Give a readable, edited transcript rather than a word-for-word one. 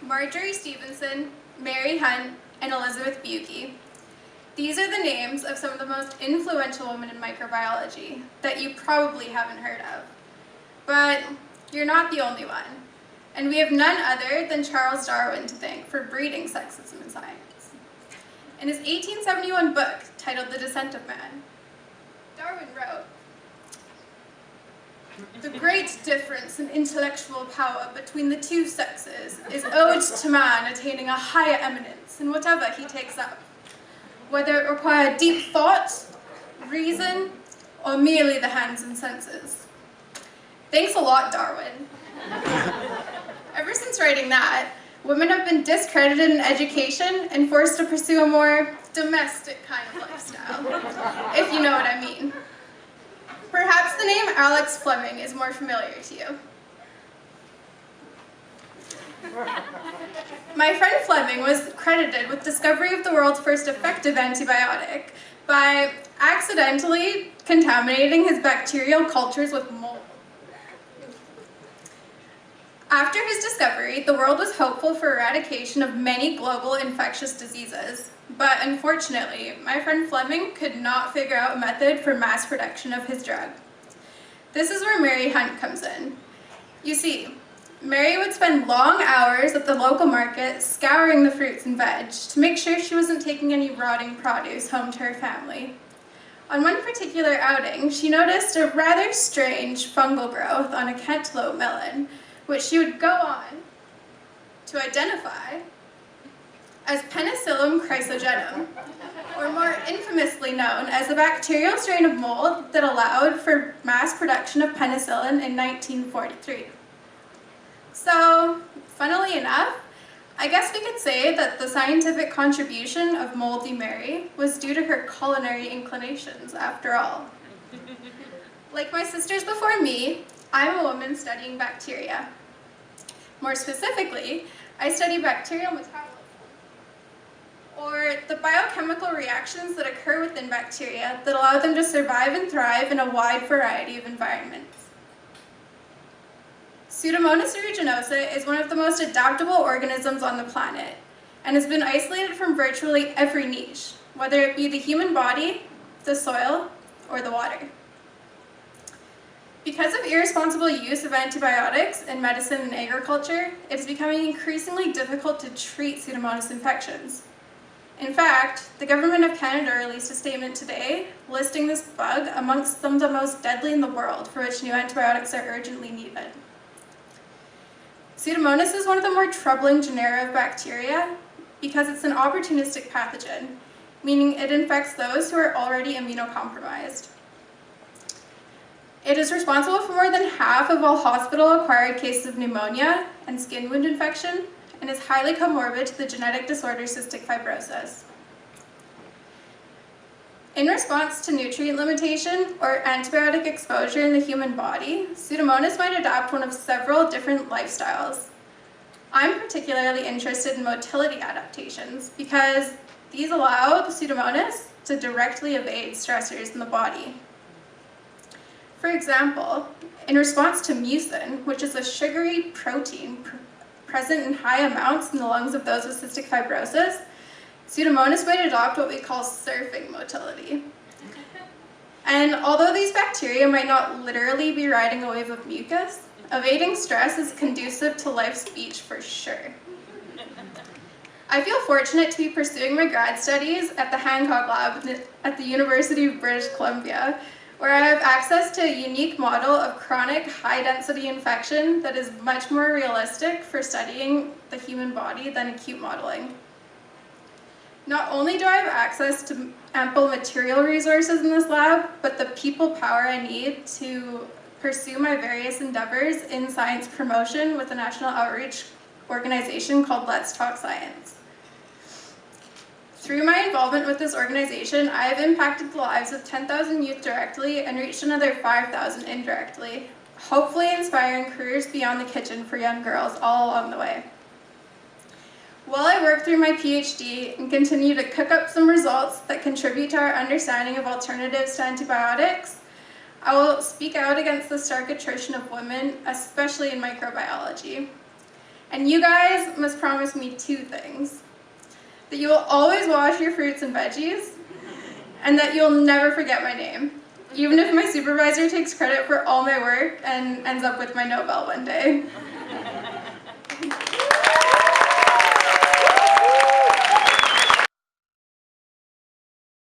Marjorie Stevenson, Mary Hunt, and Elizabeth Buchey. These are the names of some of the most influential women in microbiology that you probably haven't heard of. But you're not the only one. And we have none other than Charles Darwin to thank for breeding sexism in science. In his 1871 book titled The Descent of Man, Darwin wrote, "The great difference in intellectual power between the two sexes is owed to man attaining a higher eminence in whatever he takes up, whether it require deep thought, reason, or merely the hands and senses." Thanks a lot, Darwin. Ever since writing that, women have been discredited in education and forced to pursue a more domestic kind of lifestyle, if you know what I mean. Perhaps the name Alex Fleming is more familiar to you. My friend Fleming was credited with discovery of the world's first effective antibiotic by accidentally contaminating his bacterial cultures with mold. After his discovery, the world was hopeful for eradication of many global infectious diseases, but unfortunately, my friend Fleming could not figure out a method for mass production of his drug. This is where Mary Hunt comes in. You see, Mary would spend long hours at the local market scouring the fruits and veg to make sure she wasn't taking any rotting produce home to her family. On one particular outing, she noticed a rather strange fungal growth on a cantaloupe melon, which she would go on to identify as Penicillium chrysogenum, or more infamously known as a bacterial strain of mold that allowed for mass production of penicillin in 1943. So, funnily enough, I guess we could say that the scientific contribution of Moldy Mary was due to her culinary inclinations, after all. Like my sisters before me, I'm a woman studying bacteria. More specifically, I study bacterial metabolism, or the biochemical reactions that occur within bacteria that allow them to survive and thrive in a wide variety of environments. Pseudomonas aeruginosa is one of the most adaptable organisms on the planet and has been isolated from virtually every niche, whether it be the human body, the soil, or the water. Because of irresponsible use of antibiotics in medicine and agriculture, it is becoming increasingly difficult to treat Pseudomonas infections. In fact, the Government of Canada released a statement today listing this bug amongst some of the most deadly in the world for which new antibiotics are urgently needed. Pseudomonas is one of the more troubling genera of bacteria because it's an opportunistic pathogen, meaning it infects those who are already immunocompromised. It is responsible for more than half of all hospital-acquired cases of pneumonia and skin wound infection, and is highly comorbid to the genetic disorder cystic fibrosis. In response to nutrient limitation or antibiotic exposure in the human body, Pseudomonas might adopt one of several different lifestyles. I'm particularly interested in motility adaptations because these allow the Pseudomonas to directly evade stressors in the body. For example, in response to mucin, which is a sugary protein present in high amounts in the lungs of those with cystic fibrosis, Pseudomonas might adopt what we call surfing motility. And although these bacteria might not literally be riding a wave of mucus, evading stress is conducive to life's beach for sure. I feel fortunate to be pursuing my grad studies at the Hancock Lab at the University of British Columbia, where I have access to a unique model of chronic high-density infection that is much more realistic for studying the human body than acute modeling. Not only do I have access to ample material resources in this lab, but the people power I need to pursue my various endeavors in science promotion with a national outreach organization called Let's Talk Science. Through my involvement with this organization, I have impacted the lives of 10,000 youth directly and reached another 5,000 indirectly, hopefully inspiring careers beyond the kitchen for young girls all along the way. While I work through my PhD and continue to cook up some results that contribute to our understanding of alternatives to antibiotics, I will speak out against the stark attrition of women, especially in microbiology. And you guys must promise me two things. That you will always wash your fruits and veggies, and that you'll never forget my name, even if my supervisor takes credit for all my work and ends up with my Nobel one day.